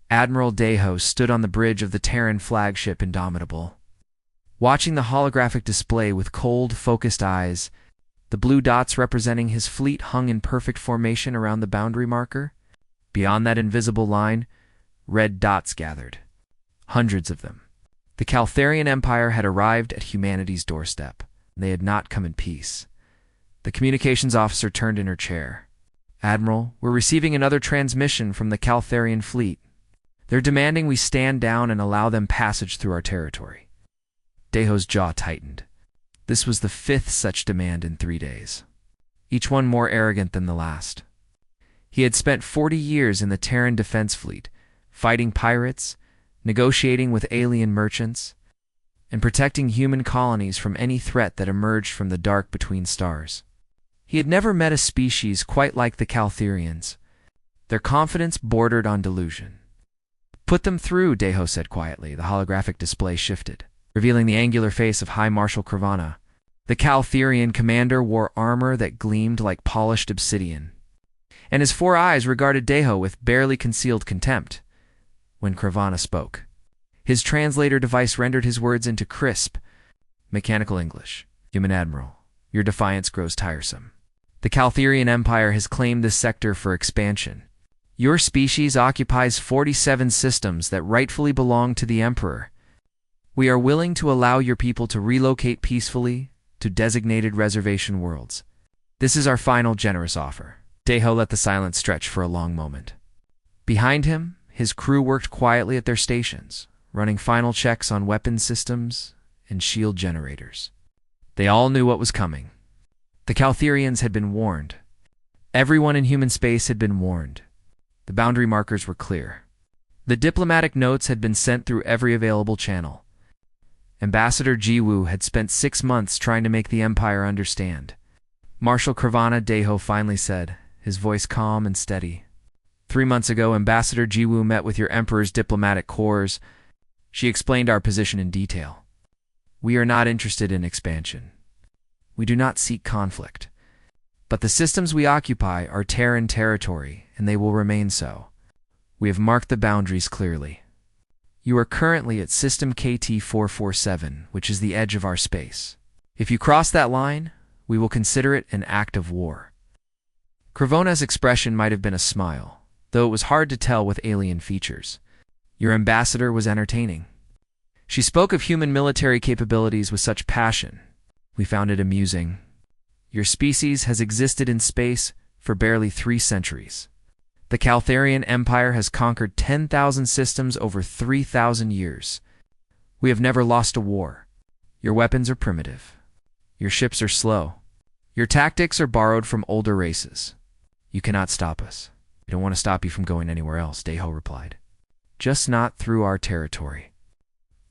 Admiral Deho stood on the bridge of the Terran flagship Indomitable. Watching the holographic display with cold, focused eyes, the blue dots representing his fleet hung in perfect formation around the boundary marker. Beyond that invisible line, red dots gathered. Hundreds of them. The Caltharian Empire had arrived at humanity's doorstep. They had not come in peace. The communications officer turned in her chair. "Admiral, we're receiving another transmission from the Caltharian fleet. They're demanding we stand down and allow them passage through our territory." Deho's jaw tightened. This was the 5th such demand in 3 days, each one more arrogant than the last. He had spent 40 years in the Terran defense fleet, fighting pirates, negotiating with alien merchants, and protecting human colonies from any threat that emerged from the dark between stars. He had never met a species quite like the Caltharians. Their confidence bordered on delusion. "Put them through," Deho said quietly. The holographic display shifted, revealing the angular face of High Marshal Kravana. The Caltharian commander wore armor that gleamed like polished obsidian, and his 4 eyes regarded Deho with barely concealed contempt. When Kravana spoke, his translator device rendered his words into crisp, mechanical English. "Human Admiral, your defiance grows tiresome. The Caltharian Empire has claimed this sector for expansion. Your species occupies 47 systems that rightfully belong to the Emperor. We are willing to allow your people to relocate peacefully to designated reservation worlds. This is our final generous offer." Deho let the silence stretch for a long moment. Behind him, his crew worked quietly at their stations, running final checks on weapon systems and shield generators. They all knew what was coming. The Caltharians had been warned. Everyone in human space had been warned. The boundary markers were clear. The diplomatic notes had been sent through every available channel. Ambassador Jiwoo had spent 6 months trying to make the Empire understand. "Marshal Kravana," Deho finally said, his voice calm and steady. "3 months ago, Ambassador Jiwoo met with your Emperor's diplomatic corps. She explained our position in detail. We are not interested in expansion. We do not seek conflict. But the systems we occupy are Terran territory, and they will remain so. We have marked the boundaries clearly. You are currently at System KT-447, which is the edge of our space. If you cross that line, we will consider it an act of war." Kravona's expression might have been a smile, though it was hard to tell with alien features. Your ambassador was entertaining. She spoke of human military capabilities with such passion. We found it amusing. Your species has existed in space for barely 3 centuries. The Caltharian Empire has conquered 10,000 systems over 3,000 years. We have never lost a war. Your weapons are primitive. Your ships are slow. Your tactics are borrowed from older races. You cannot stop us. We don't want to stop you from going anywhere else," Deho replied. "Just not through our territory.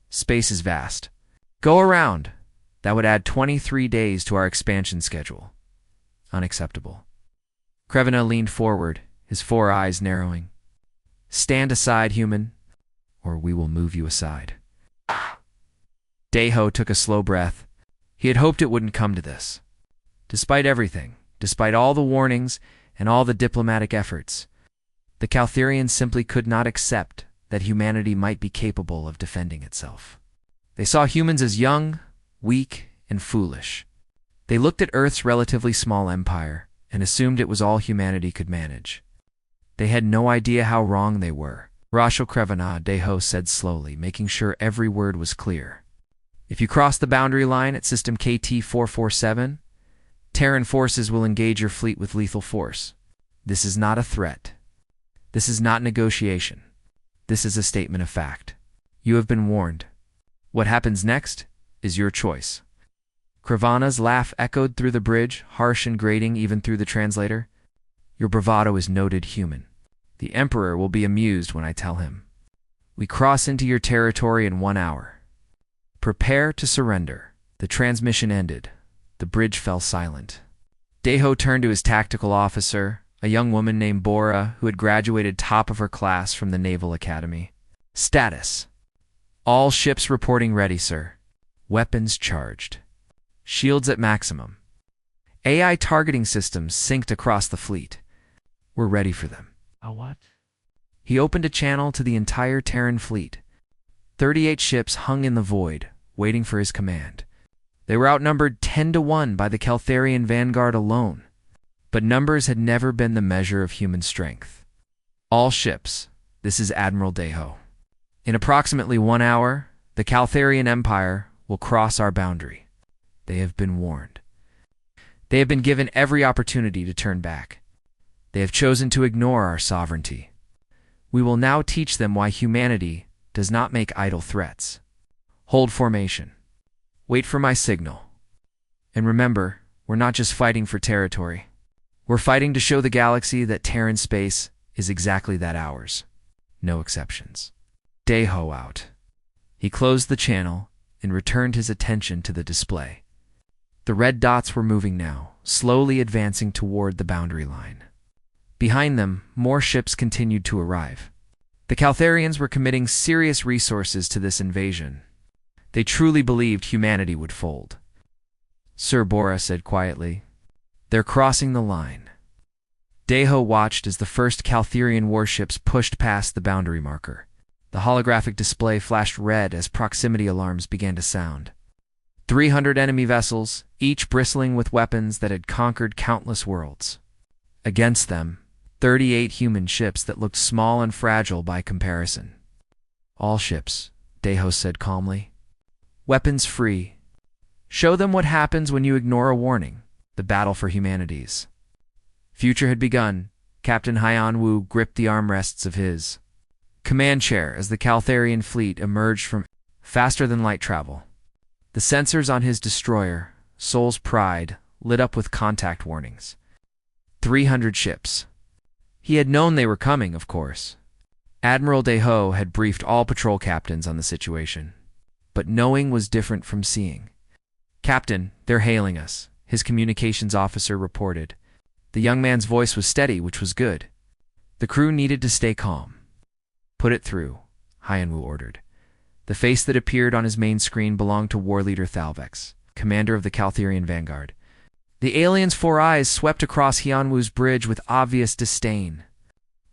Space is vast. Go around. That would add 23 days to our expansion schedule. Unacceptable." Kravana leaned forward, his 4 eyes narrowing. "Stand aside, human, or we will move you aside." Deho took a slow breath. He had hoped it wouldn't come to this. Despite everything, despite all the warnings and all the diplomatic efforts, the Caltharians simply could not accept that humanity might be capable of defending itself. They saw humans as young, weak, and foolish. They looked at Earth's relatively small empire and assumed it was all humanity could manage. They had no idea how wrong they were. "Marshal Kravana," Deho said slowly, making sure every word was clear. "If you cross the boundary line at System KT-447, Terran forces will engage your fleet with lethal force. This is not a threat. This is not negotiation. This is a statement of fact. You have been warned. What happens next is your choice." Kravana's laugh echoed through the bridge, harsh and grating even through the translator. "Your bravado is noted, human. The Emperor will be amused when I tell him. We cross into your territory in 1 hour. Prepare to surrender." The transmission ended. The bridge fell silent. Deho turned to his tactical officer, a young woman named Bora, who had graduated top of her class from the Naval Academy. "Status. All ships reporting ready, sir. Weapons charged. Shields at maximum. AI targeting systems synced across the fleet. We're ready for them." A what? He opened a channel to the entire Terran fleet. 38 ships hung in the void, waiting for his command. They were outnumbered 10-1 by the Caltharian vanguard alone, but numbers had never been the measure of human strength. All ships, this is Admiral Deho. In approximately 1 hour, the Caltharian Empire will cross our boundary. They have been warned. They have been given every opportunity to turn back. They have chosen to ignore our sovereignty. We will now teach them why humanity does not make idle threats. Hold formation. Wait for my signal. And remember, we're not just fighting for territory. We're fighting to show the galaxy that Terran space is exactly that ours. No exceptions. Deho out. He closed the channel and returned his attention to the display. The red dots were moving now, slowly advancing toward the boundary line. Behind them, more ships continued to arrive. The Caltharians were committing serious resources to this invasion. They truly believed humanity would fold. Sir Bora said quietly, "They're crossing the line." Deho watched as the first Caltharian warships pushed past the boundary marker. The holographic display flashed red as proximity alarms began to sound. 300 enemy vessels, each bristling with weapons that had conquered countless worlds. Against them, 38 human ships that looked small and fragile by comparison. "All ships," Deho said calmly. "Weapons free. Show them what happens when you ignore a warning. The battle for humanities." Future had begun. Captain Haiyan-Wu gripped the armrests of his command chair as the Caltharian fleet emerged from faster than light travel. The sensors on his destroyer, Soul's Pride, lit up with contact warnings. 300 ships. He had known they were coming, of course. Admiral Deho had briefed all patrol captains on the situation. But knowing was different from seeing. "Captain, they're hailing us," his communications officer reported. The young man's voice was steady, which was good. The crew needed to stay calm. "Put it through," Haiyan-Wu ordered. The face that appeared on his main screen belonged to War Leader Thalvex, commander of the Caltharian vanguard. The alien's 4 eyes swept across Haiyan-Wu's bridge with obvious disdain.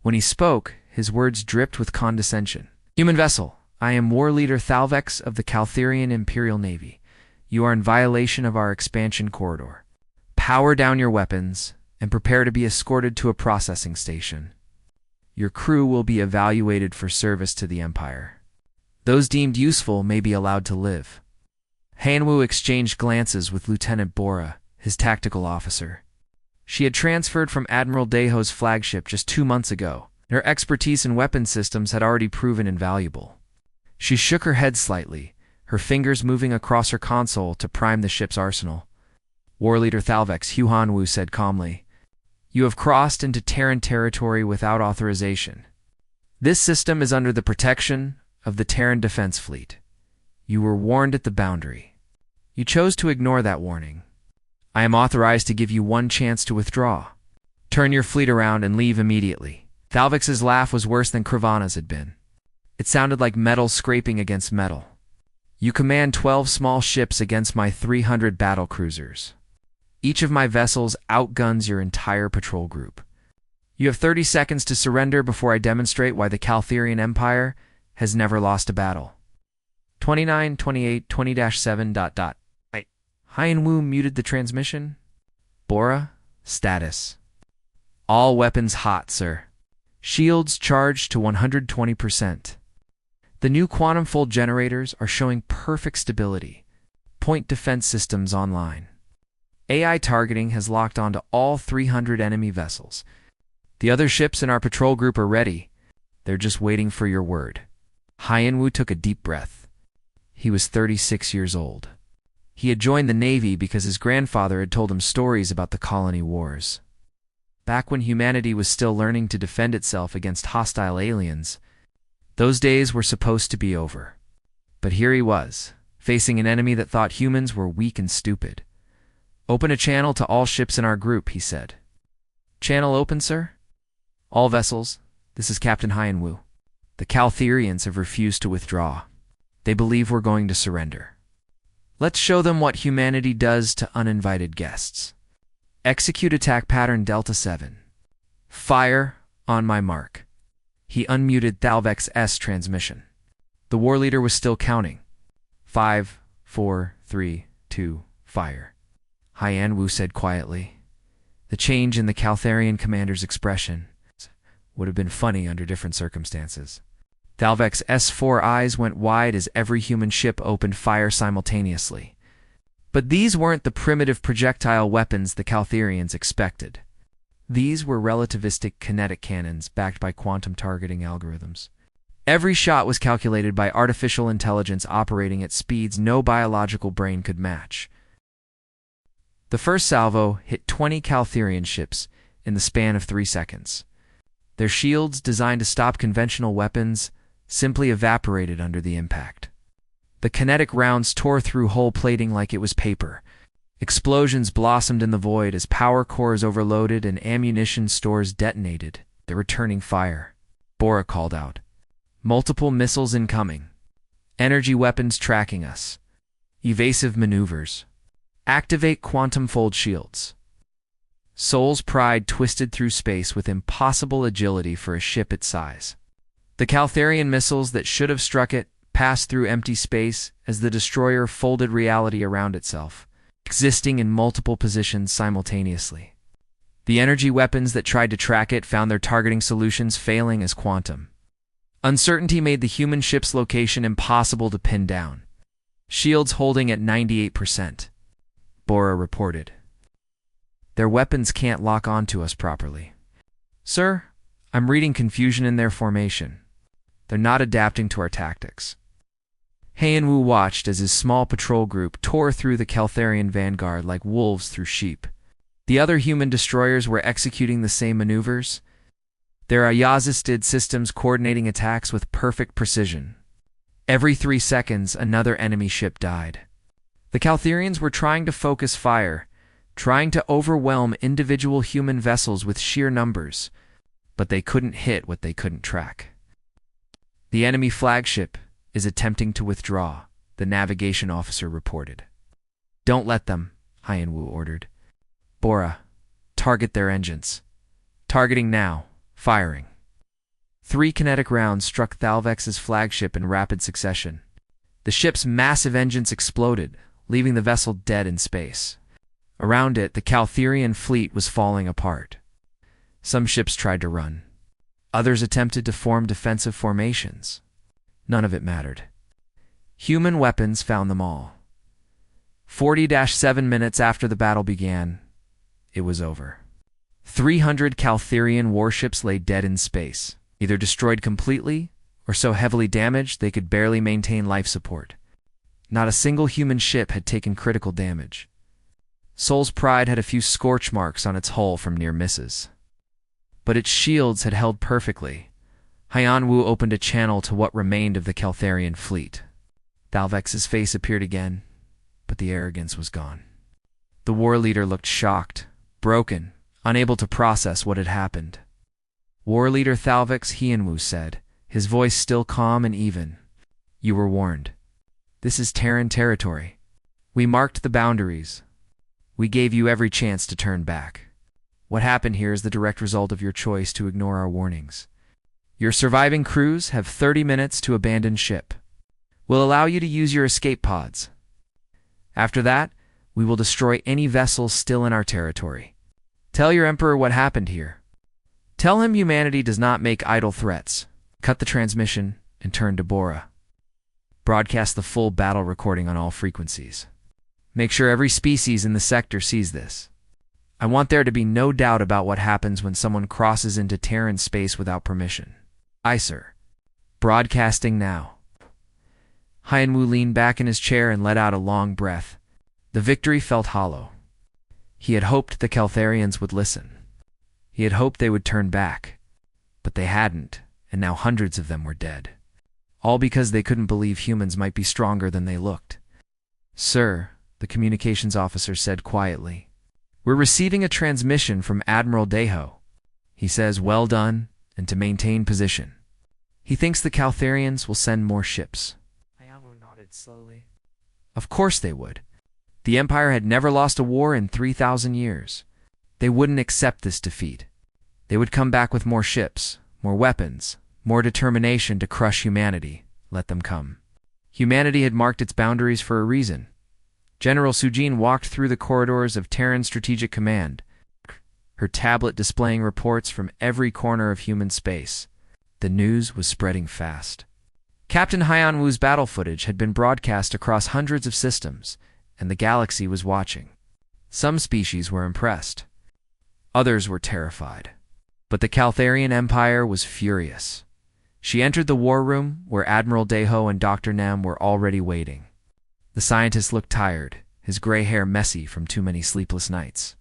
When he spoke, his words dripped with condescension. "Human vessel, I am War Leader Thalvex of the Caltharian Imperial Navy. You are in violation of our expansion corridor. Power down your weapons and prepare to be escorted to a processing station. Your crew will be evaluated for service to the Empire. Those deemed useful may be allowed to live." Haiyan-Wu exchanged glances with Lieutenant Bora, his tactical officer. She had transferred from Admiral Deho's flagship just 2 months ago, and her expertise in weapon systems had already proven invaluable. She shook her head slightly, her fingers moving across her console to prime the ship's arsenal. War Leader Thalvex, Haiyan-Wu said calmly, "You have crossed into Terran territory without authorization. This system is under the protection of the Terran Defense Fleet. You were warned at the boundary. You chose to ignore that warning. I am authorized to give you 1 chance to withdraw. Turn your fleet around and leave immediately." Thalvex's laugh was worse than Kravana's had been. It sounded like metal scraping against metal. "You command 12 small ships against my 300 battle cruisers. Each of my vessels outguns your entire patrol group. You have 30 seconds to surrender before I demonstrate why the Caltharian Empire has never lost a battle." 29, 28, 20-7... Haiyan-Wu muted the transmission. "Bora, status. All weapons hot, sir. Shields charged to 120%. The new quantum fold generators are showing perfect stability. Point defense systems online. AI targeting has locked onto all 300 enemy vessels. The other ships in our patrol group are ready. They're just waiting for your word." Haiyan-Wu took a deep breath. He was 36 years old. He had joined the Navy because his grandfather had told him stories about the colony wars. Back when humanity was still learning to defend itself against hostile aliens, those days were supposed to be over. But here he was, facing an enemy that thought humans were weak and stupid. "Open a channel to all ships in our group," he said. "Channel open, sir?" "All vessels, this is Captain Haiyan-Wu. The Caltharians have refused to withdraw. They believe we're going to surrender. Let's show them what humanity does to uninvited guests. Execute attack pattern Delta 7. Fire on my mark." He unmuted Thalvex's transmission. The war leader was still counting. 5, 4, 3, 2, fire. Hyanwu said quietly. The change in the Caltharian commander's expression would have been funny under different circumstances. Thalvex's 4 eyes went wide as every human ship opened fire simultaneously. But these weren't the primitive projectile weapons the Caltharians expected. These were relativistic kinetic cannons backed by quantum targeting algorithms. Every shot was calculated by artificial intelligence operating at speeds no biological brain could match. The first salvo hit 20 Caltharian ships in the span of 3 seconds. Their shields, designed to stop conventional weapons, simply evaporated under the impact. The kinetic rounds tore through hull plating like it was paper. Explosions blossomed in the void as power cores overloaded and ammunition stores detonated. The returning fire. Bora called out. Multiple missiles incoming. Energy weapons tracking us. Evasive maneuvers. Activate quantum fold shields. Soul's Pride twisted through space with impossible agility for a ship its size. The Caltharian missiles that should have struck it passed through empty space as the destroyer folded reality around itself, existing in multiple positions simultaneously. The energy weapons that tried to track it found their targeting solutions failing as quantum. Uncertainty made the human ship's location impossible to pin down. Shields holding at 98%. Bora reported. Their weapons can't lock onto us properly. Sir, I'm reading confusion in their formation. They're not adapting to our tactics. Hyanwu watched as his small patrol group tore through the Caltharian vanguard like wolves through sheep. The other human destroyers were executing the same maneuvers. Their Ayazisted systems coordinating attacks with perfect precision. Every 3 seconds, another enemy ship died. The Caltharians were trying to focus fire, trying to overwhelm individual human vessels with sheer numbers, but they couldn't hit what they couldn't track. The enemy flagship is attempting to withdraw, the navigation officer reported. Don't let them, Hyanwu ordered. Bora, target their engines. Targeting now, firing. 3 kinetic rounds struck Thalvex's flagship in rapid succession. The ship's massive engines exploded, leaving the vessel dead in space. Around it, the Caltharian fleet was falling apart. Some ships tried to run. Others attempted to form defensive formations. None of it mattered. Human weapons found them all. 40-7 minutes after the battle began, it was over. 300 Caltharian warships lay dead in space, either destroyed completely or so heavily damaged they could barely maintain life support. Not a single human ship had taken critical damage. Soul's Pride had a few scorch marks on its hull from near misses. But its shields had held perfectly. Hyanwu opened a channel to what remained of the Caltharian fleet. Thalvex's face appeared again, but the arrogance was gone. The war leader looked shocked, broken, unable to process what had happened. War leader Thalvex, Hyanwu said, his voice still calm and even. You were warned. This is Terran territory. We marked the boundaries. We gave you every chance to turn back. What happened here is the direct result of your choice to ignore our warnings. Your surviving crews have 30 minutes to abandon ship. We'll allow you to use your escape pods. After that, we will destroy any vessels still in our territory. Tell your emperor what happened here. Tell him humanity does not make idle threats. Cut the transmission and turn to Bora. Broadcast the full battle recording on all frequencies. Make sure every species in the sector sees this. I want there to be no doubt about what happens when someone crosses into Terran space without permission. Aye, sir. Broadcasting now. Hyanwu leaned back in his chair and let out a long breath. The victory felt hollow. He had hoped the Caltharians would listen. He had hoped they would turn back. But they hadn't, and now hundreds of them were dead. All because they couldn't believe humans might be stronger than they looked. Sir, the communications officer said quietly, we're receiving a transmission from Admiral Deho. He says well done, and to maintain position. He thinks the Caltharians will send more ships. Hyanwu nodded slowly. Of course they would. The Empire had never lost a war in 3,000 years. They wouldn't accept this defeat. They would come back with more ships, more weapons, more determination to crush humanity. Let them come. Humanity had marked its boundaries for a reason. General Sujin walked through the corridors of Terran Strategic Command, her tablet displaying reports from every corner of human space. The news was spreading fast. Captain Hyan Wu's battle footage had been broadcast across hundreds of systems, and the galaxy was watching. Some species were impressed. Others were terrified. But the Caltharian Empire was furious. She entered the war room, where Admiral Deho and Dr. Nem were already waiting. The scientist looked tired, his gray hair messy from too many sleepless nights.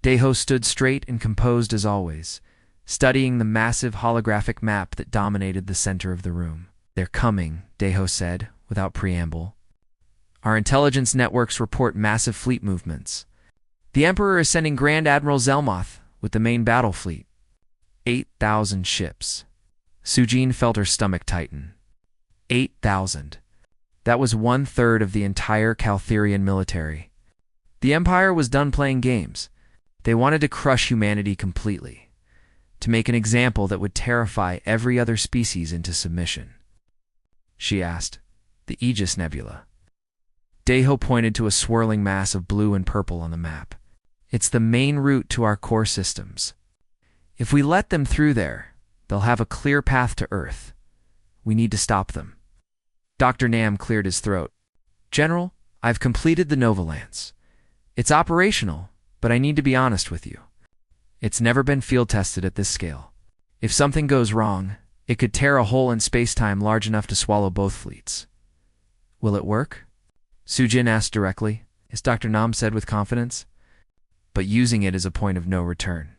Deho stood straight and composed as always, studying the massive holographic map that dominated the center of the room. "They're coming," Deho said, without preamble. "Our intelligence networks report massive fleet movements. The Emperor is sending Grand Admiral Zelmoth with the main battle fleet. 8,000 ships." Sujin felt her stomach tighten. 8,000. That was 1/3 of the entire Caltharian military. The Empire was done playing games. They wanted to crush humanity completely, to make an example that would terrify every other species into submission. She asked, "The Aegis Nebula." Deho pointed to a swirling mass of blue and purple on the map. "It's the main route to our core systems. If we let them through there, they'll have a clear path to Earth. We need to stop them." Dr. Nam cleared his throat. "General, I've completed the Nova Lance. It's operational, but I need to be honest with you. It's never been field tested at this scale. If something goes wrong, it could tear a hole in space-time large enough to swallow both fleets." "Will it work?" Sujin asked directly, as Dr. Nam said with confidence. "But using it is a point of no return.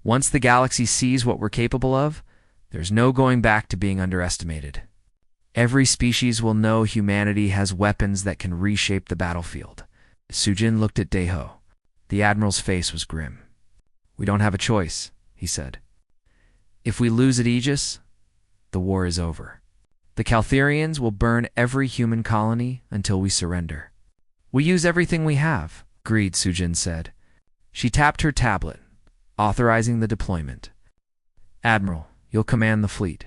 Once the galaxy sees what we're capable of, there's no going back to being underestimated. Every species will know humanity has weapons that can reshape the battlefield." Sujin looked at Deho. The Admiral's face was grim. "We don't have a choice," he said. "If we lose at Aegis, the war is over. The Caltharians will burn every human colony until we surrender." "We use everything we have," agreed, Sujin said. She tapped her tablet, authorizing the deployment. "Admiral, you'll command the fleet.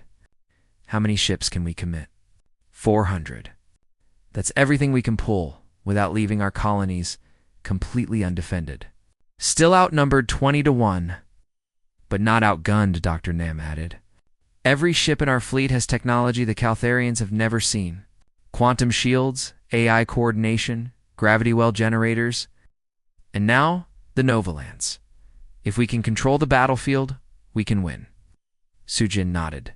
How many ships can we commit?" 400. That's everything we can pull, without leaving our colonies completely undefended. "Still outnumbered 20-1, but not outgunned," Dr. Nam added. "Every ship in our fleet has technology the Caltharians have never seen. Quantum shields, AI coordination, gravity well generators, and now the Nova Lance. If we can control the battlefield, we can win." Sujin nodded.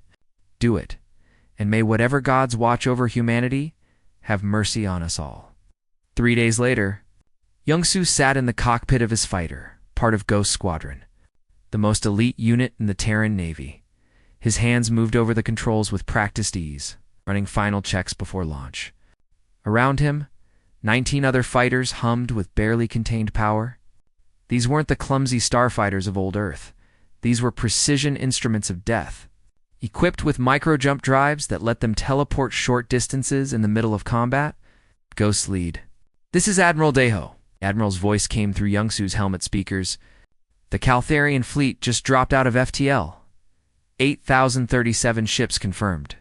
"Do it, and may whatever gods watch over humanity have mercy on us all." 3 days later, Youngsu sat in the cockpit of his fighter, part of Ghost Squadron, the most elite unit in the Terran Navy. His hands moved over the controls with practiced ease, running final checks before launch. Around him, 19 other fighters hummed with barely contained power. These weren't the clumsy starfighters of old Earth. These were precision instruments of death, equipped with micro-jump drives that let them teleport short distances in the middle of combat. Ghost's lead. "This is Admiral Deho." Admiral's voice came through Youngsu's helmet speakers. "The Caltharian fleet just dropped out of FTL. 8,037 ships confirmed.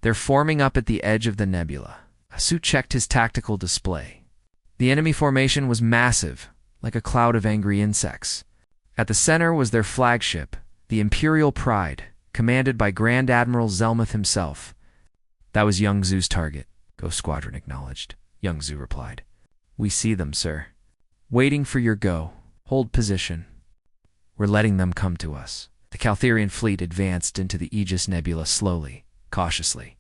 They're forming up at the edge of the nebula." Asu checked his tactical display. The enemy formation was massive, like a cloud of angry insects. At the center was their flagship, the Imperial Pride, commanded by Grand Admiral Zelmoth himself. "That was Youngsu's target," Ghost Squadron acknowledged. Youngsu replied. "We see them, sir. Waiting for your go. Hold position. We're letting them come to us." The Caltharian fleet advanced into the Aegis Nebula slowly, cautiously.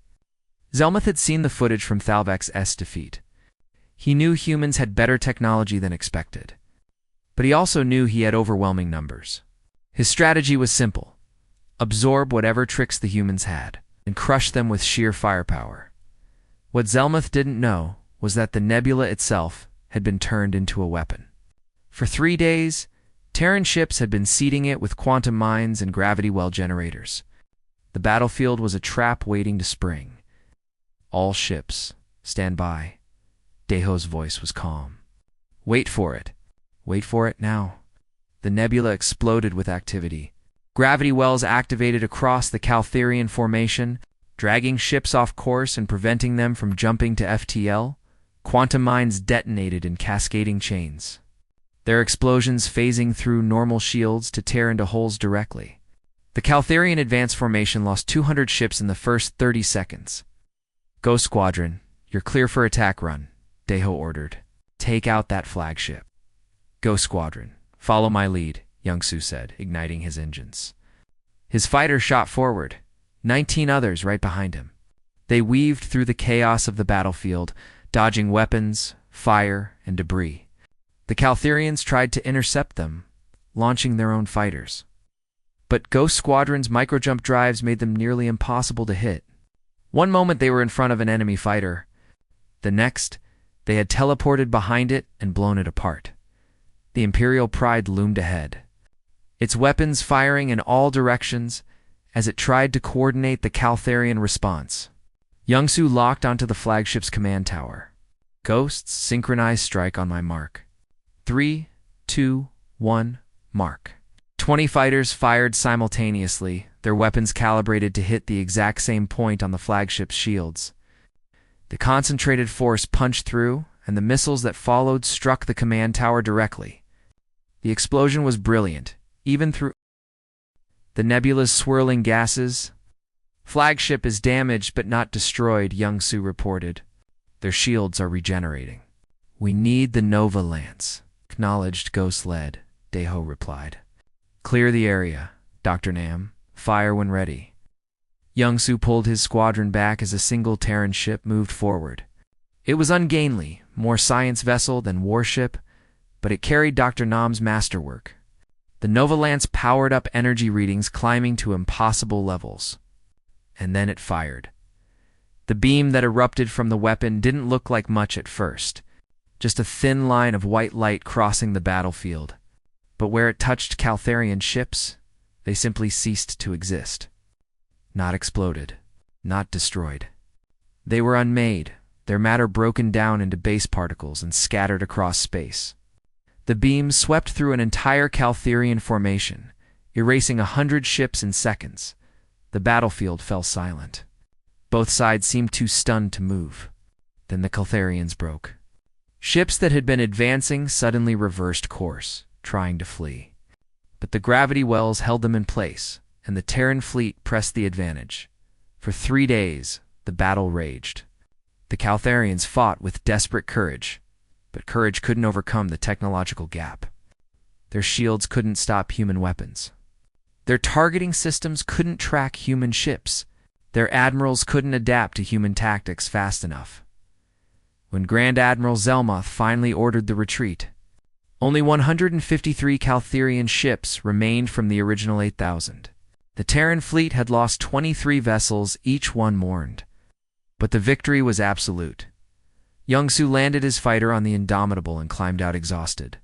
Zelmoth had seen the footage from Thalvek's defeat. He knew humans had better technology than expected. But he also knew he had overwhelming numbers. His strategy was simple: absorb whatever tricks the humans had, and crush them with sheer firepower. What Zelmoth didn't know was that the nebula itself had been turned into a weapon. For 3 days, Terran ships had been seeding it with quantum mines and gravity well generators. The battlefield was a trap waiting to spring. "All ships, stand by." Deho's voice was calm. "Wait for it. Wait for it now." The nebula exploded with activity. Gravity wells activated across the Caltherian formation, dragging ships off course and preventing them from jumping to FTL. Quantum mines detonated in cascading chains, their explosions phasing through normal shields to tear into holes directly. The Caltherian advance formation lost 200 ships in the first 30 seconds. "Go Squadron, you're clear for attack run," Deho ordered. "Take out that flagship." "Go Squadron, follow my lead," Young-Soo said, igniting his engines. His fighter shot forward, 19 others right behind him. They weaved through the chaos of the battlefield, dodging weapons, fire, and debris. The Caltherians tried to intercept them, launching their own fighters. But Ghost Squadron's microjump drives made them nearly impossible to hit. One moment they were in front of an enemy fighter. The next, they had teleported behind it and blown it apart. The Imperial Pride loomed ahead, its weapons firing in all directions as it tried to coordinate the Caltherian response. Young-Soo locked onto the flagship's command tower. "Ghosts, synchronize strike on my mark. 3, 2, 1, mark." 20 fighters fired simultaneously, their weapons calibrated to hit the exact same point on the flagship's shields. The concentrated force punched through, and the missiles that followed struck the command tower directly. The explosion was brilliant, even through the nebula's swirling gases. "Flagship is damaged but not destroyed," Young-Soo reported. "Their shields are regenerating." "We need the Nova Lance," acknowledged Ghost Lead, Deho replied. "Clear the area, Dr. Nam. Fire when ready." Young-Soo pulled his squadron back as a single Terran ship moved forward. It was ungainly, more science vessel than warship, but it carried Dr. Nam's masterwork. The Nova Lance powered up energy readings climbing to impossible levels. And then it fired. The beam that erupted from the weapon didn't look like much at first, just a thin line of white light crossing the battlefield. But where it touched Caltherian ships, they simply ceased to exist. Not exploded, not destroyed. They were unmade, their matter broken down into base particles and scattered across space. The beams swept through an entire Caltherian formation, erasing 100 ships in seconds. The battlefield fell silent. Both sides seemed too stunned to move. Then the Caltherians broke. Ships that had been advancing suddenly reversed course, trying to flee. But the gravity wells held them in place, and the Terran fleet pressed the advantage. For 3 days, the battle raged. The Caltherians fought with desperate courage, but courage couldn't overcome the technological gap. Their shields couldn't stop human weapons. Their targeting systems couldn't track human ships. Their admirals couldn't adapt to human tactics fast enough. When Grand Admiral Zelmoth finally ordered the retreat, only 153 Caltherian ships remained from the original 8,000. The Terran fleet had lost 23 vessels, each one mourned. But the victory was absolute. Young-Soo landed his fighter on the Indomitable and climbed out exhausted.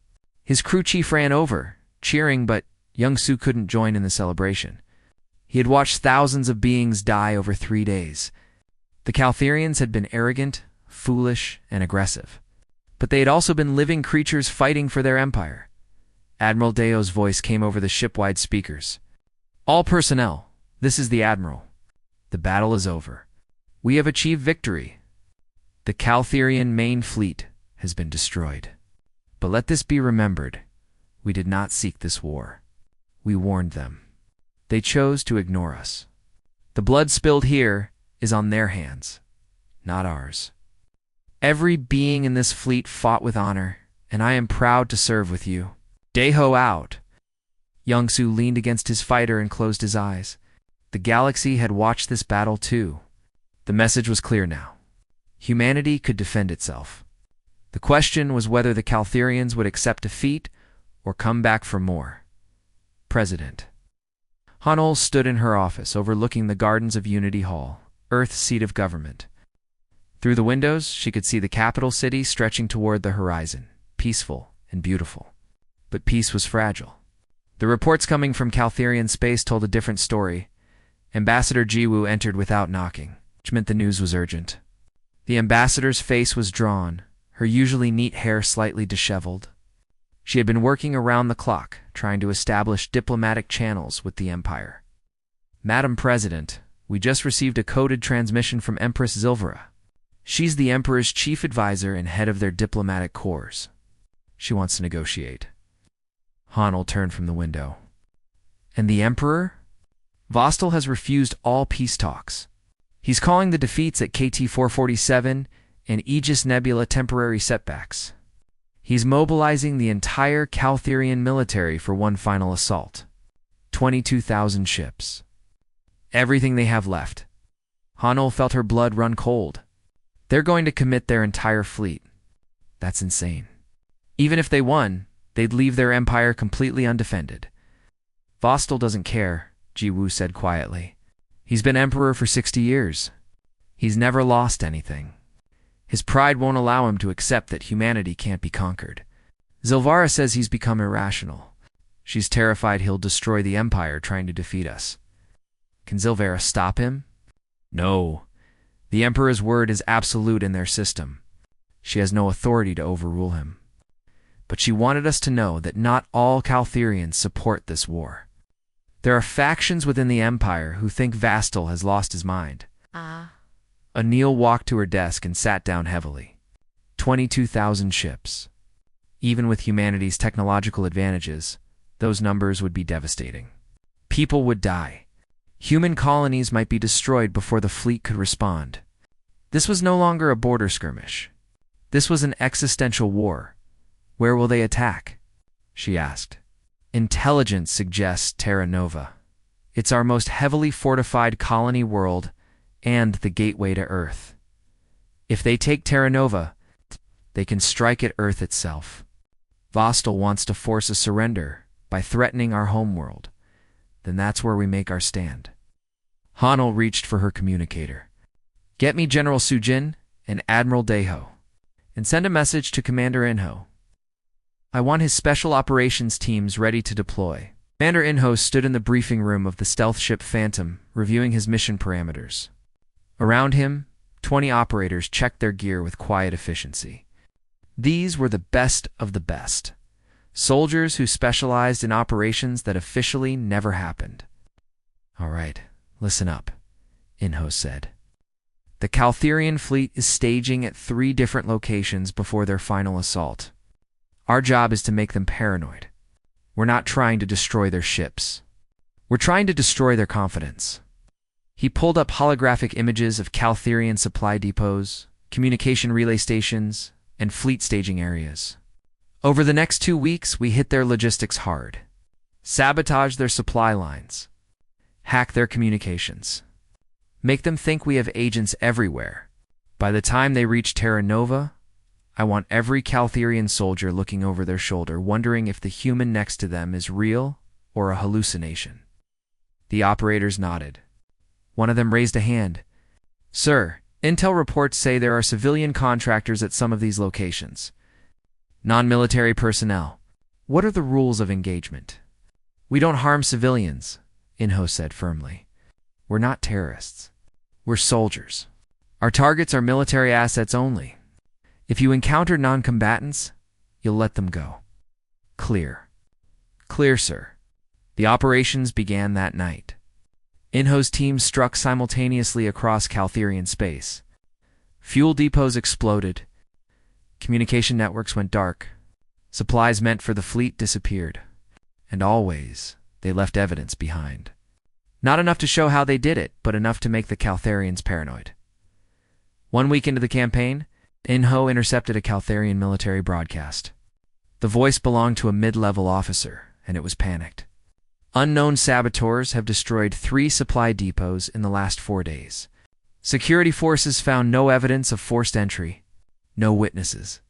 His crew chief ran over, cheering, but Young-Soo couldn't join in the celebration. He had watched thousands of beings die over 3 days. The Caltherians had been arrogant, foolish, and aggressive. But they had also been living creatures fighting for their empire. Admiral Deo's voice came over the ship-wide speakers. "All personnel, this is the Admiral. The battle is over. We have achieved victory. The Caltherian main fleet has been destroyed. But let this be remembered. We did not seek this war. We warned them. They chose to ignore us. The blood spilled here is on their hands, not ours. Every being in this fleet fought with honor, and I am proud to serve with you. Deho out." Young-Soo leaned against his fighter and closed his eyes. The galaxy had watched this battle too. The message was clear now. Humanity could defend itself. The question was whether the Caltherians would accept defeat or come back for more. President Hanol stood in her office overlooking the gardens of Unity Hall, Earth's seat of government. Through the windows, she could see the capital city stretching toward the horizon, peaceful and beautiful. But peace was fragile. The reports coming from Caltherian space told a different story. Ambassador Jiwoo entered without knocking, which meant the news was urgent. The ambassador's face was drawn, her usually neat hair slightly disheveled. She had been working around the clock, trying to establish diplomatic channels with the Empire. Madam President, we just received a coded transmission from Empress Zilvera. She's the Emperor's chief advisor and head of their diplomatic corps. She wants to negotiate. Hanel turned from the window. And the Emperor? Vostell has refused all peace talks. He's calling the defeats at KT-447 and Aegis Nebula temporary setbacks. He's mobilizing the entire Caltherian military for one final assault. 22,000 ships. Everything they have left. Hanel felt her blood run cold. They're going to commit their entire fleet. That's insane. Even if they won, they'd leave their empire completely undefended. Vostell doesn't care, Jiwoo said quietly. He's been emperor for 60 years. He's never lost anything. His pride won't allow him to accept that humanity can't be conquered. Zilvara says he's become irrational. She's terrified he'll destroy the empire trying to defeat us. Can Zilvara stop him? No. The Emperor's word is absolute in their system. She has no authority to overrule him. But she wanted us to know that not all Caltherians support this war. There are factions within the Empire who think Vostell has lost his mind. Anil walked to her desk and sat down heavily. 22,000 ships. Even with humanity's technological advantages, those numbers would be devastating. People would die. Human colonies might be destroyed before the fleet could respond. This was no longer a border skirmish. This was an existential war. Where will they attack? She asked. Intelligence suggests Terra Nova. It's our most heavily fortified colony world and the gateway to Earth. If they take Terra Nova, they can strike at Earth itself. Vostell wants to force a surrender by threatening our homeworld. Then that's where we make our stand. Hanel reached for her communicator. Get me General Sujin and Admiral Daeho, and send a message to Commander Inho. I want his special operations teams ready to deploy. Commander Inho stood in the briefing room of the stealth ship Phantom, reviewing his mission parameters. Around him, 20 operators checked their gear with quiet efficiency. These were the best of the best. Soldiers who specialized in operations that officially never happened. All right, listen up, Inho said. The Caltherian fleet is staging at 3 different locations before their final assault. Our job is to make them paranoid. We're not trying to destroy their ships. We're trying to destroy their confidence. He pulled up holographic images of Caltherian supply depots, communication relay stations, and fleet staging areas. Over the next 2 weeks, we hit their logistics hard. Sabotage their supply lines. Hack their communications. Make them think we have agents everywhere. By the time they reach Terra Nova, I want every Caltherian soldier looking over their shoulder, wondering if the human next to them is real or a hallucination. The operators nodded. One of them raised a hand. Sir, intel reports say there are civilian contractors at some of these locations. Non-military personnel. What are the rules of engagement? We don't harm civilians, Inho said firmly. We're not terrorists. We're soldiers. Our targets are military assets only. If you encounter non-combatants, you'll let them go. Clear. Clear, sir. The operations began that night. Inho's team struck simultaneously across Caltherian space. Fuel depots exploded. Communication networks went dark. Supplies meant for the fleet disappeared. And always, they left evidence behind. Not enough to show how they did it, but enough to make the Caltherians paranoid. 1 week into the campaign, Inho intercepted a Caltherian military broadcast. The voice belonged to a mid-level officer, and it was panicked. Unknown saboteurs have destroyed 3 supply depots in the last 4 days. Security forces found no evidence of forced entry, no witnesses,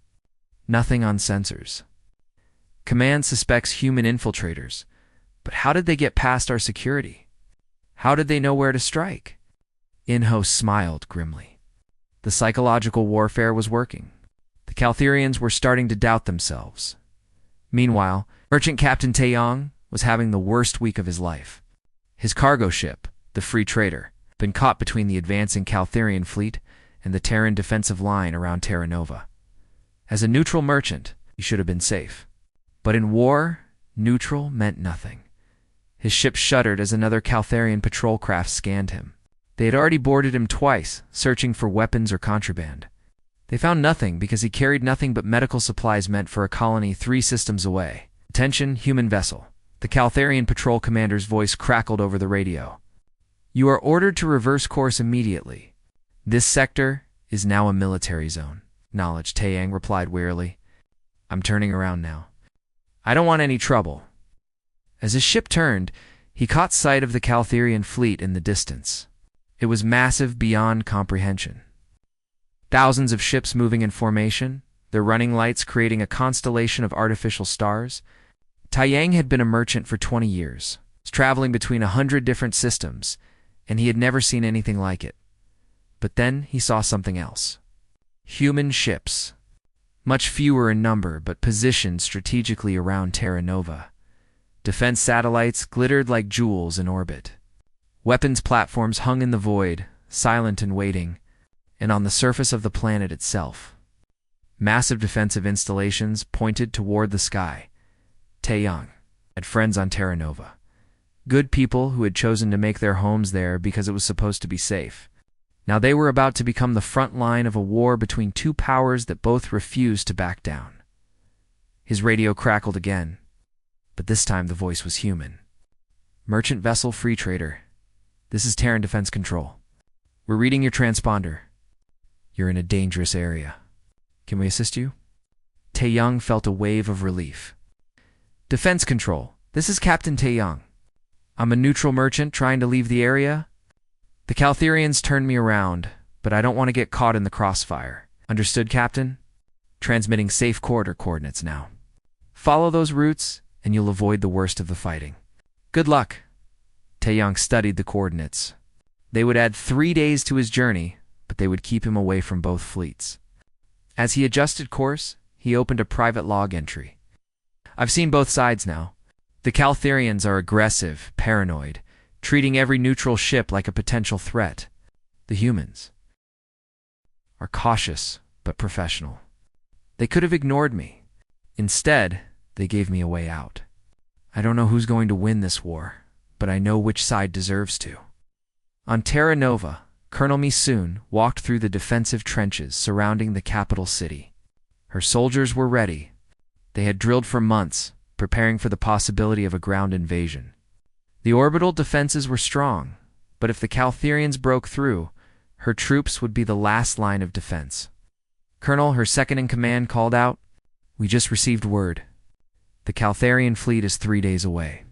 nothing on sensors. Command suspects human infiltrators, but how did they get past our security? How did they know where to strike? Inho smiled grimly. The psychological warfare was working. The Caltherians were starting to doubt themselves. Meanwhile, Merchant Captain Taeyong was having the worst week of his life. His cargo ship, the Free Trader, had been caught between the advancing Caltherian fleet and the Terran defensive line around Terra Nova. As a neutral merchant, he should have been safe. But in war, neutral meant nothing. His ship shuddered as another Caltharian patrol craft scanned him. They had already boarded him twice, searching for weapons or contraband. They found nothing because he carried nothing but medical supplies meant for a colony 3 systems away. "Attention, human vessel." The Caltharian patrol commander's voice crackled over the radio. "You are ordered to reverse course immediately. This sector is now a military zone." "Knowledge," Taeyang replied wearily. "I'm turning around now. I don't want any trouble." As his ship turned, he caught sight of the Caltharian fleet in the distance. It was massive beyond comprehension. Thousands of ships moving in formation, their running lights creating a constellation of artificial stars. Taeyang had been a merchant for 20 years, traveling between 100 different systems, and he had never seen anything like it. But then he saw something else. Human ships. Much fewer in number, but positioned strategically around Terra Nova. Defense satellites glittered like jewels in orbit. Weapons platforms hung in the void, silent and waiting, and on the surface of the planet itself. Massive defensive installations pointed toward the sky. Taeyang had friends on Terra Nova. Good people who had chosen to make their homes there because it was supposed to be safe. Now they were about to become the front line of a war between 2 powers that both refused to back down. His radio crackled again, but this time the voice was human. "Merchant vessel free trader. This is Terran Defense Control. We're reading your transponder. You're in a dangerous area. Can we assist you?" Taeyang felt a wave of relief. "Defense Control, this is Captain Taeyang. I'm a neutral merchant trying to leave the area. The Caltharians turned me around, but I don't want to get caught in the crossfire." "Understood, Captain. Transmitting safe corridor coordinates now. Follow those routes, and you'll avoid the worst of the fighting. Good luck." Taeyang studied the coordinates. They would add 3 days to his journey, but they would keep him away from both fleets. As he adjusted course, he opened a private log entry. "I've seen both sides now. The Caltharians are aggressive, paranoid, treating every neutral ship like a potential threat. The humans are cautious but professional. They could have ignored me. Instead, they gave me a way out. I don't know who's going to win this war, but I know which side deserves to." On Terra Nova, Colonel Mi-soon walked through the defensive trenches surrounding the capital city. Her soldiers were ready. They had drilled for months, preparing for the possibility of a ground invasion. The orbital defenses were strong, but if the Caltharians broke through, her troops would be the last line of defense. Colonel, her second-in-command, called out, "We just received word. The Caltharian fleet is 3 days away.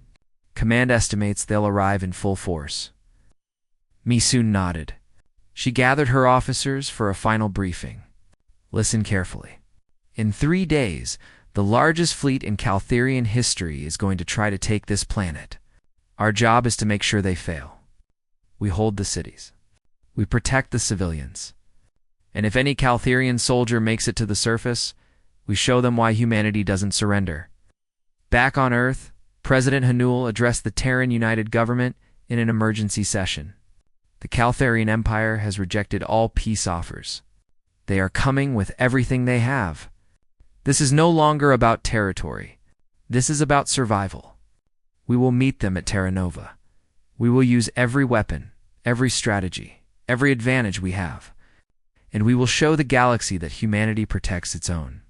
Command estimates they'll arrive in full force." Mi-soon nodded. She gathered her officers for a final briefing. "Listen carefully. In 3 days, the largest fleet in Caltharian history is going to try to take this planet. Our job is to make sure they fail. We hold the cities. We protect the civilians. And if any Caltharian soldier makes it to the surface, we show them why humanity doesn't surrender." Back on Earth, President Hanul addressed the Terran United Government in an emergency session. "The Caltharian Empire has rejected all peace offers. They are coming with everything they have. This is no longer about territory. This is about survival. We will meet them at Terra Nova. We will use every weapon, every strategy, every advantage we have. And we will show the galaxy that humanity protects its own,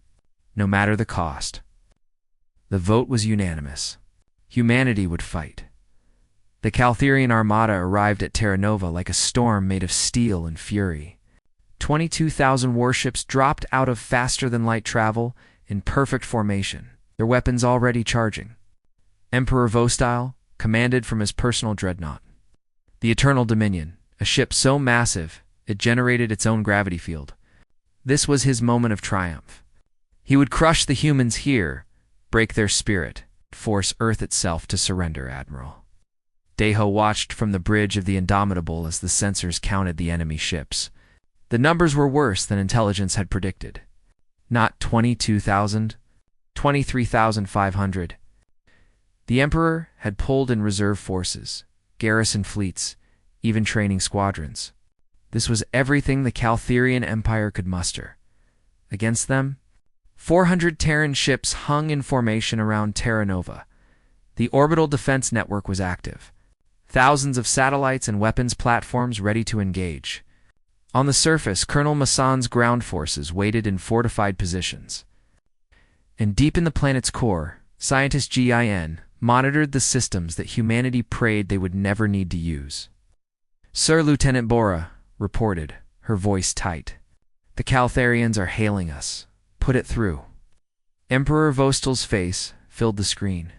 no matter the cost." The vote was unanimous. Humanity would fight. The Caltharian armada arrived at Terra Nova like a storm made of steel and fury. 22,000 warships dropped out of faster-than-light travel in perfect formation, their weapons already charging. Emperor Vostile commanded from his personal dreadnought. The Eternal Dominion, a ship so massive it generated its own gravity field. This was his moment of triumph. He would crush the humans here, break their spirit, force Earth itself to surrender, Admiral. Daeho watched from the bridge of the Indomitable as the sensors counted the enemy ships. The numbers were worse than intelligence had predicted. Not 22,000, 23,500. The Emperor had pulled in reserve forces, garrison fleets, even training squadrons. This was everything the Caltharian Empire could muster. Against them, 400 Terran ships hung in formation around Terra Nova. The orbital defense network was active. Thousands of satellites and weapons platforms ready to engage. On the surface, Colonel Massan's ground forces waited in fortified positions. And deep in the planet's core, scientist GIN monitored the systems that humanity prayed they would never need to use. "Sir Lieutenant Bora," reported, her voice tight. "The Caltharians are hailing us. Put it through." Emperor Vostel's face filled the screen.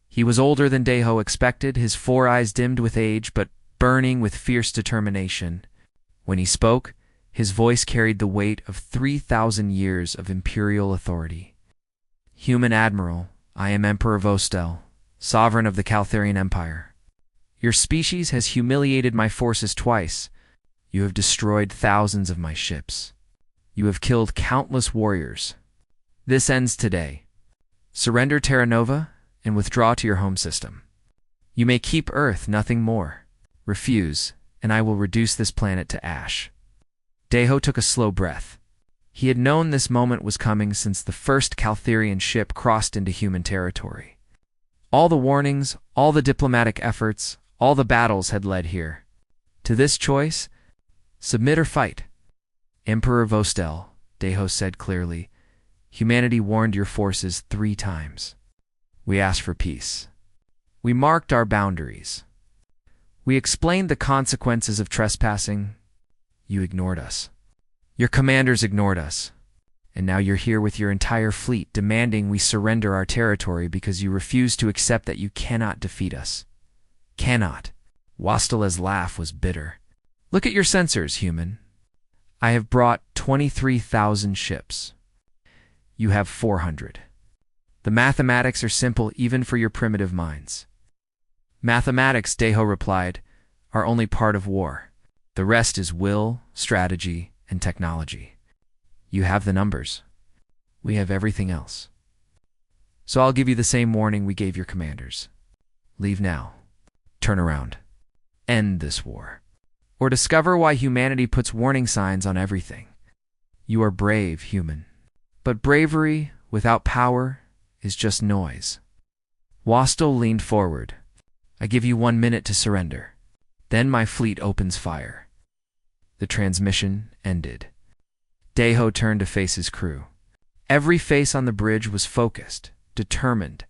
He was older than Deho expected, his 4 eyes dimmed with age but burning with fierce determination. When he spoke, his voice carried the weight of 3,000 years of imperial authority. "Human Admiral, I am Emperor Vostel, sovereign of the Caltharian Empire. Your species has humiliated my forces twice. You have destroyed thousands of my ships. You have killed countless warriors. This ends today. Surrender Terra Nova and withdraw to your home system. You may keep Earth, nothing more. Refuse, and I will reduce this planet to ash." Deho took a slow breath. He had known this moment was coming since the first Caltharian ship crossed into human territory. All the warnings, all the diplomatic efforts, all the battles had led here. To this choice, submit or fight. "Emperor Vostel," Deho said clearly, "humanity warned your forces 3 times. We asked for peace. We marked our boundaries. We explained the consequences of trespassing. You ignored us. Your commanders ignored us. And now you're here with your entire fleet demanding we surrender our territory because you refuse to accept that you cannot defeat us. Cannot." Wastela's laugh was bitter. "Look at your sensors, human. I have brought 23,000 ships. You have 400. The mathematics are simple even for your primitive minds." "Mathematics," Deho replied, "are only part of war. The rest is will, strategy, and technology. You have the numbers. We have everything else. So I'll give you the same warning we gave your commanders. Leave now. Turn around. End this war. Or discover why humanity puts warning signs on everything. You are brave, human. But bravery without power is just noise." Wastel leaned forward. "I give you 1 minute to surrender. Then my fleet opens fire." The transmission ended. Deho turned to face his crew. Every face on the bridge was focused, determined.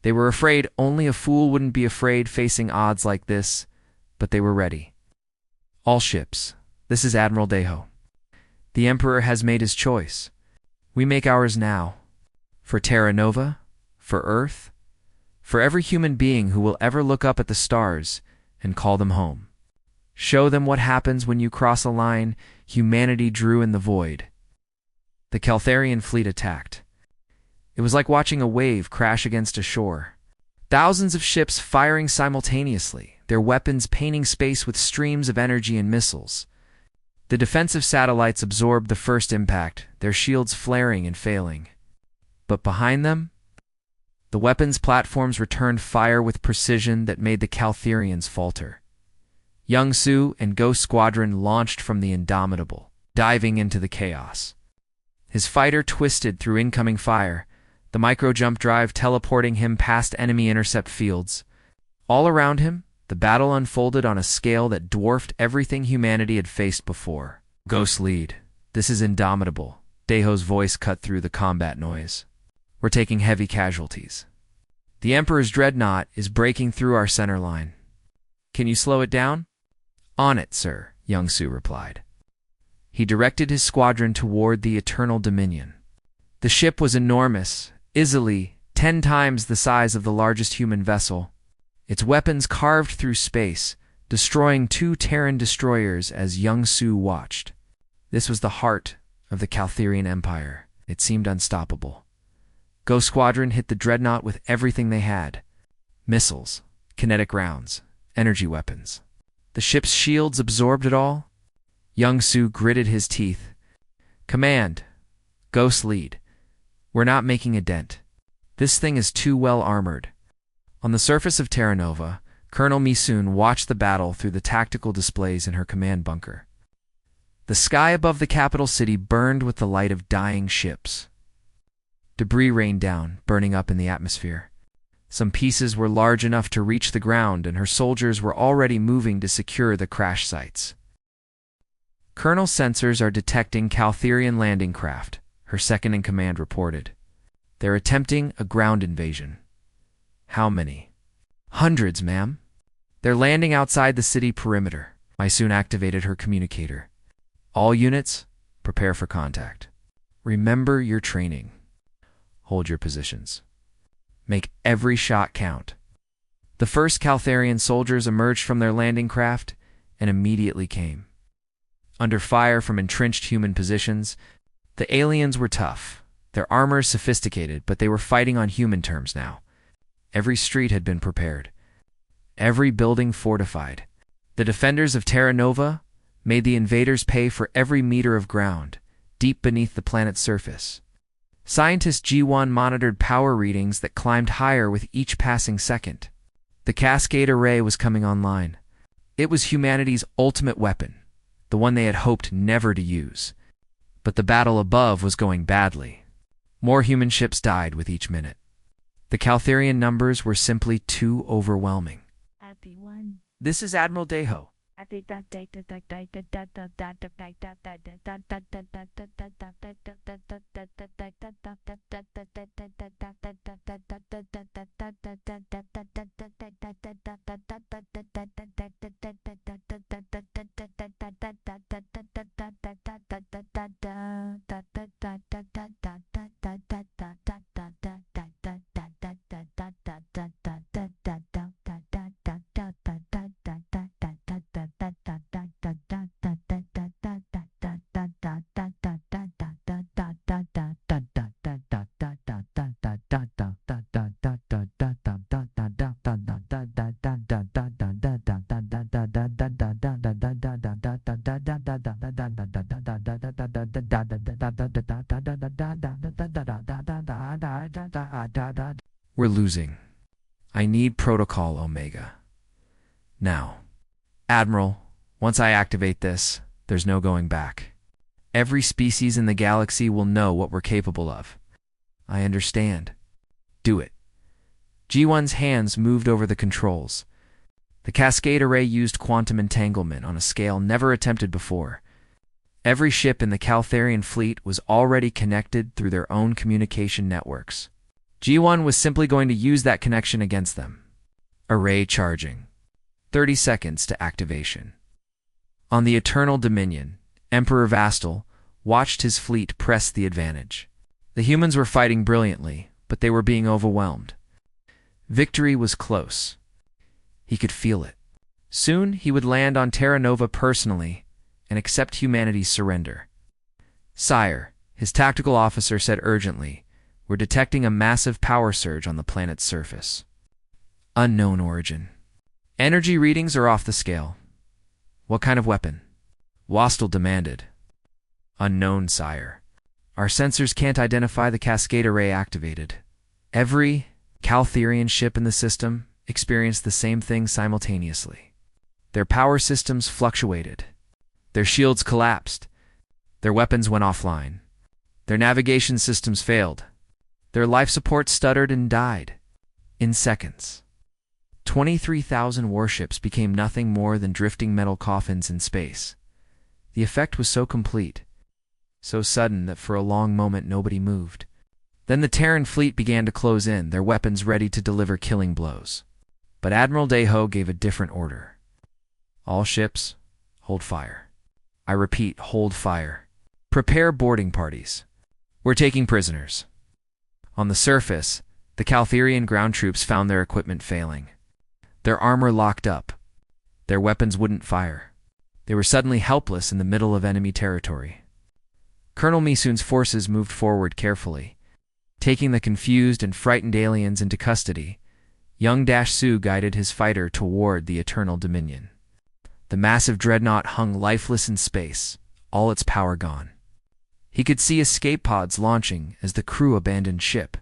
They were afraid only a fool wouldn't be afraid facing odds like this, but they were ready. "All ships, this is Admiral Deho. The Emperor has made his choice. We make ours now. For Terra Nova, for Earth, for every human being who will ever look up at the stars and call them home. Show them what happens when you cross a line humanity drew in the void." The Caltharian fleet attacked. It was like watching a wave crash against a shore. Thousands of ships firing simultaneously, their weapons painting space with streams of energy and missiles. The defensive satellites absorbed the first impact, their shields flaring and failing. But behind them, the weapons platforms returned fire with precision that made the Caltharians falter. Young Su and Ghost Squadron launched from the Indomitable, diving into the chaos. His fighter twisted through incoming fire, the micro-jump drive teleporting him past enemy intercept fields. All around him, the battle unfolded on a scale that dwarfed everything humanity had faced before. "Ghost lead. This is Indomitable." Deho's voice cut through the combat noise. "We're taking heavy casualties. The Emperor's dreadnought is breaking through our center line. Can you slow it down?" "On it, sir," Young Su replied. He directed his squadron toward the Eternal Dominion. The ship was enormous, easily 10 times the size of the largest human vessel. Its weapons carved through space, destroying 2 Terran destroyers as Young Su watched. This was the heart of the Caltharian Empire. It seemed unstoppable. Ghost Squadron hit the dreadnought with everything they had. Missiles, kinetic rounds, energy weapons. The ship's shields absorbed it all. Young Su gritted his teeth. "Command, Ghost lead. We're not making a dent. This thing is too well armored." On the surface of Terra Nova, Colonel Misoon watched the battle through the tactical displays in her command bunker. The sky above the capital city burned with the light of dying ships. Debris rained down, burning up in the atmosphere. Some pieces were large enough to reach the ground, and her soldiers were already moving to secure the crash sites. Colonel sensors are detecting Caltherian landing craft, her second-in-command reported. They're attempting a ground invasion. How many? Hundreds, ma'am. They're landing outside the city perimeter. I soon activated her communicator. All units, prepare for contact. Remember your training. Hold your positions. Make every shot count. The first Caltherian soldiers emerged from their landing craft and immediately came. Under fire from entrenched human positions, the aliens were tough. Their armor sophisticated, but they were fighting on human terms now. Every street had been prepared. Every building fortified. The defenders of Terra Nova made the invaders pay for every meter of ground, deep beneath the planet's surface. Scientist G1 monitored power readings that climbed higher with each passing second. The Cascade Array was coming online. It was humanity's ultimate weapon, the one they had hoped never to use. But the battle above was going badly. More human ships died with each minute. The Caltherian numbers were simply too overwhelming. This is Admiral Deho. We're losing. I need Protocol Omega. Now. Admiral, once I activate this, there's no going back. Every species in the galaxy will know what we're capable of. I understand. Do it. G1's hands moved over the controls. The Cascade Array used quantum entanglement on a scale never attempted before. Every ship in the Caltherian fleet was already connected through their own communication networks. G1 was simply going to use that connection against them. Array charging. 30 seconds to activation. On the Eternal Dominion, Emperor Vastal watched his fleet press the advantage. The humans were fighting brilliantly, but they were being overwhelmed. Victory was close. He could feel it. Soon he would land on Terra Nova personally and accept humanity's surrender. Sire, his tactical officer said urgently, we're detecting a massive power surge on the planet's surface. Unknown origin. Energy readings are off the scale. What kind of weapon? Wastel demanded. Unknown, sire. Our sensors can't identify the Cascade Array activated. Every Caltherian ship in the system experienced the same thing simultaneously. Their power systems fluctuated. Their shields collapsed. Their weapons went offline. Their navigation systems failed. Their life support stuttered and died. In seconds. 23,000 warships became nothing more than drifting metal coffins in space. The effect was so complete, so sudden that for a long moment nobody moved. Then the Terran fleet began to close in, their weapons ready to deliver killing blows. But Admiral Deho gave a different order. All ships, hold fire. I repeat, hold fire. Prepare boarding parties. We're taking prisoners. On the surface, the Caltherian ground troops found their equipment failing. Their armor locked up. Their weapons wouldn't fire. They were suddenly helpless in the middle of enemy territory. Colonel Misun's forces moved forward carefully. Taking the confused and frightened aliens into custody, young Dash-Su guided his fighter toward the Eternal Dominion. The massive dreadnought hung lifeless in space, all its power gone. He could see escape pods launching as the crew abandoned ship.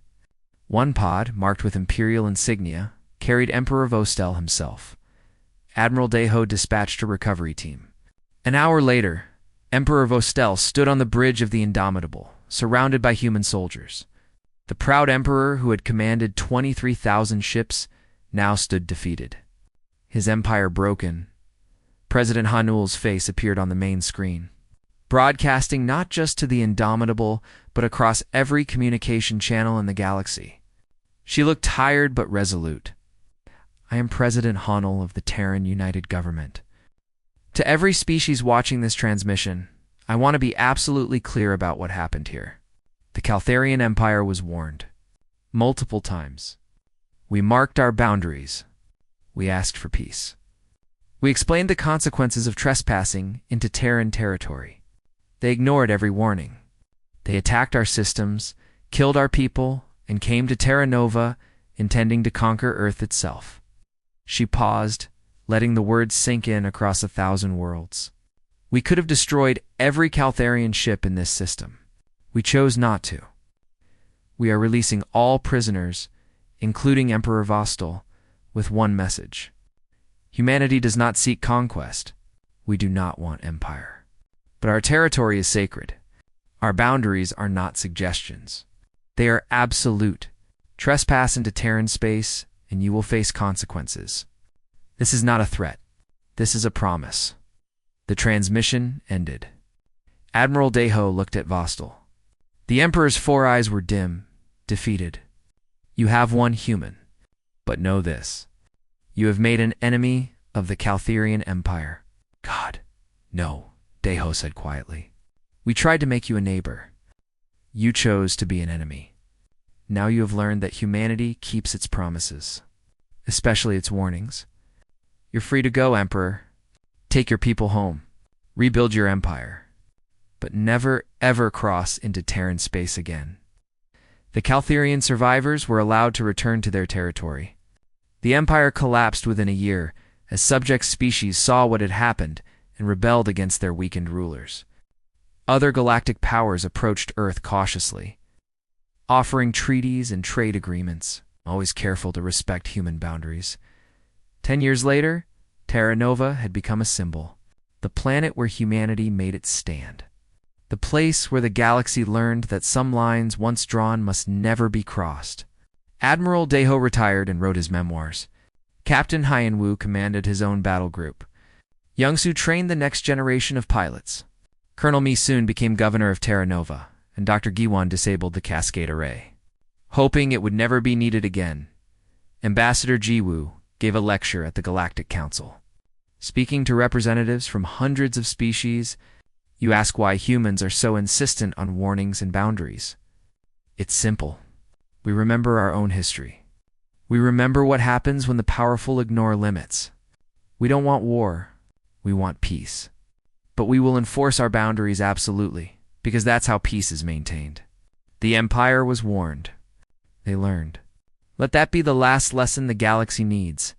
One pod, marked with Imperial insignia, carried Emperor Vostell himself. Admiral Deho dispatched a recovery team. An hour later, Emperor Vostell stood on the bridge of the Indomitable, surrounded by human soldiers. The proud emperor who had commanded 23,000 ships now stood defeated. His empire broken, President Hanul's face appeared on the main screen, broadcasting not just to the Indomitable, but across every communication channel in the galaxy. She looked tired but resolute. I am President Hanul of the Terran United Government. To every species watching this transmission, I want to be absolutely clear about what happened here. The Caltharian Empire was warned. Multiple times. We marked our boundaries. We asked for peace. We explained the consequences of trespassing into Terran territory. They ignored every warning. They attacked our systems, killed our people, and came to Terra Nova, intending to conquer Earth itself. She paused, letting the words sink in across 1,000 worlds. We could have destroyed every Caltharian ship in this system. We chose not to. We are releasing all prisoners, including Emperor Vostel, with one message. Humanity does not seek conquest. We do not want empire. But our territory is sacred. Our boundaries are not suggestions. They are absolute. Trespass into Terran space, and you will face consequences. This is not a threat. This is a promise. The transmission ended. Admiral Deho looked at Vostel. The Emperor's 4 eyes were dim, defeated. You have one human. But know this. You have made an enemy of the Caltharian Empire. God, no, Deho said quietly. We tried to make you a neighbor. You chose to be an enemy. Now you have learned that humanity keeps its promises, especially its warnings. You're free to go, Emperor. Take your people home. Rebuild your empire. But never, ever cross into Terran space again. The Caltharian survivors were allowed to return to their territory. The empire collapsed within a year as subject species saw what had happened and rebelled against their weakened rulers. Other galactic powers approached Earth cautiously, offering treaties and trade agreements, always careful to respect human boundaries. 10 years later, Terra Nova had become a symbol, the planet where humanity made its stand. The place where the galaxy learned that some lines once drawn must never be crossed. Admiral Deho retired and wrote his memoirs. Captain Hyenwu commanded his own battle group. Youngsu trained the next generation of pilots. Colonel Mi soon became governor of Terra Nova, and Dr. Giwan disabled the Cascade Array. Hoping it would never be needed again, Ambassador Jiwu gave a lecture at the Galactic Council. Speaking to representatives from hundreds of species, you ask why humans are so insistent on warnings and boundaries. It's simple. We remember our own history. We remember what happens when the powerful ignore limits. We don't want war. We want peace. But we will enforce our boundaries absolutely, because that's how peace is maintained. The Empire was warned. They learned. Let that be the last lesson the galaxy needs.